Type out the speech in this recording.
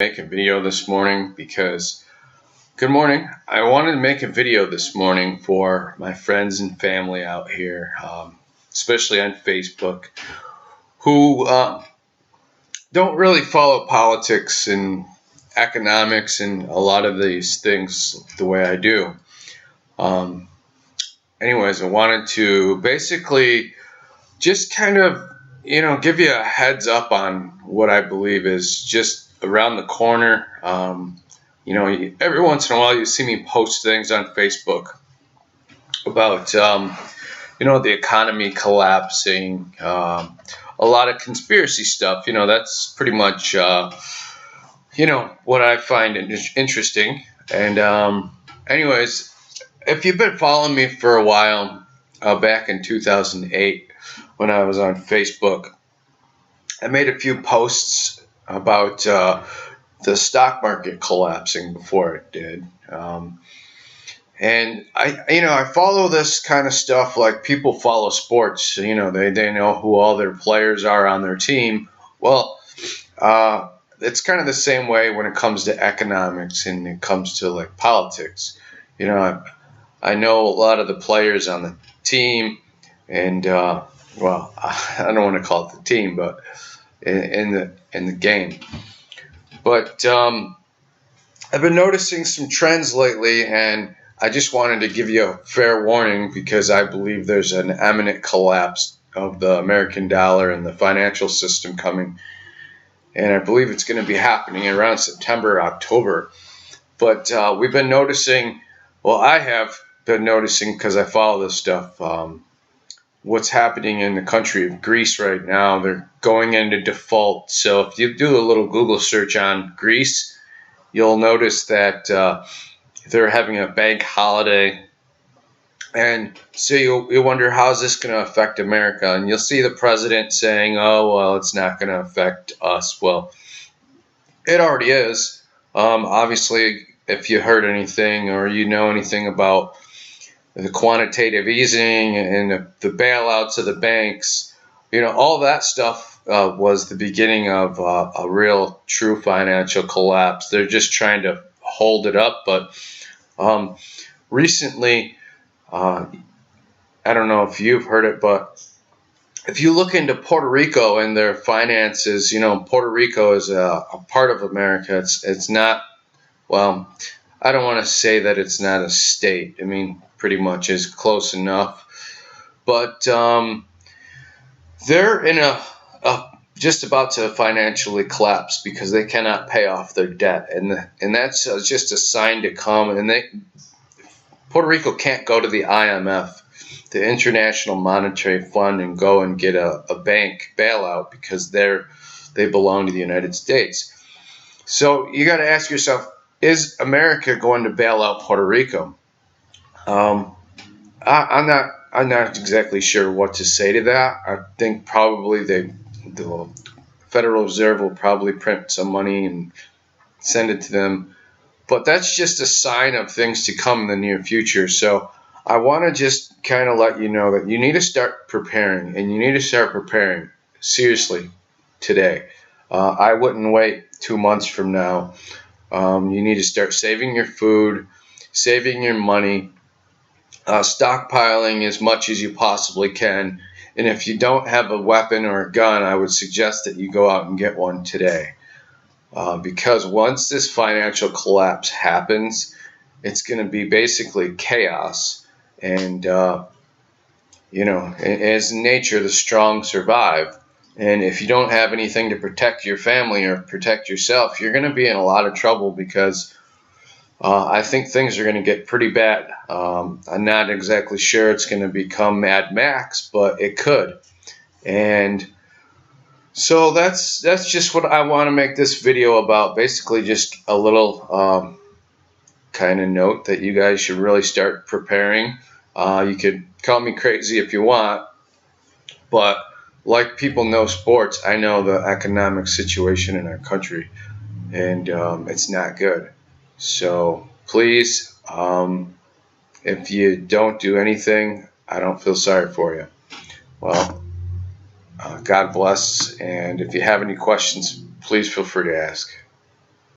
Make a video this morning because good morning. I wanted to make a video this morning for my friends and family out here, especially on Facebook, who don't really follow politics and economics and a lot of these things the way I do. Anyways, I wanted to basically just kind of give you a heads up on what I believe is just around the corner. Every once in a while you see me post things on Facebook about the economy collapsing, a lot of conspiracy stuff. That's pretty much what I find interesting. And anyways, if you've been following me for a while, back in 2008 when I was on Facebook, I made a few posts about the stock market collapsing before it did. And I follow this kind of stuff like people follow sports. They know who all their players are on their team. Well, it's kind of the same way when it comes to economics and it comes to like politics. I know a lot of the players on the team, and I don't want to call it the team, but in the game. But I've been noticing some trends lately, and I just wanted to give you a fair warning because I believe there's an imminent collapse of the American dollar and the financial system coming. And I believe it's going to be happening around September, October. But we've been noticing, I have been noticing because I follow this stuff, what's happening in the country of Greece right now. They're going into default. So if you do a little Google search on Greece, you'll notice that they're having a bank holiday. And so you wonder, how is this going to affect America? And you'll see the president saying, it's not going to affect us. Well, it already is. Obviously, if you heard anything or you know anything about the quantitative easing and the bailouts of the banks, all that stuff was the beginning of a real, true financial collapse. They're just trying to hold it up. But recently, I don't know if you've heard it, but if you look into Puerto Rico and their finances, Puerto Rico is a part of America. It's not, I don't want to say that it's not a state. I mean, pretty much is close enough. But they're in a just about to financially collapse because they cannot pay off their debt. And that's just a sign to come. And Puerto Rico can't go to the IMF, the International Monetary Fund, and go and get a bank bailout because they belong to the United States. So you got to ask yourself, is America going to bail out Puerto Rico? I'm not exactly sure what to say to that. I think probably the Federal Reserve will probably print some money and send it to them. But that's just a sign of things to come in the near future. So I want to just kind of let you know that you need to start preparing, and you need to start preparing seriously today. I wouldn't wait 2 months from now. You need to start saving your food, saving your money, stockpiling as much as you possibly can. And if you don't have a weapon or a gun, I would suggest that you go out and get one today. Because once this financial collapse happens, it's going to be basically chaos. And, as in nature, the strong survive. And if you don't have anything to protect your family or protect yourself, you're going to be in a lot of trouble because I think things are going to get pretty bad. I'm not exactly sure it's going to become Mad Max, but it could. And so that's just what I want to make this video about. Basically just a little kind of note that you guys should really start preparing. You could call me crazy if you want, but like people know sports, I know the economic situation in our country, and it's not good. So please, if you don't do anything, I don't feel sorry for you. Well, God bless, and if you have any questions, please feel free to ask.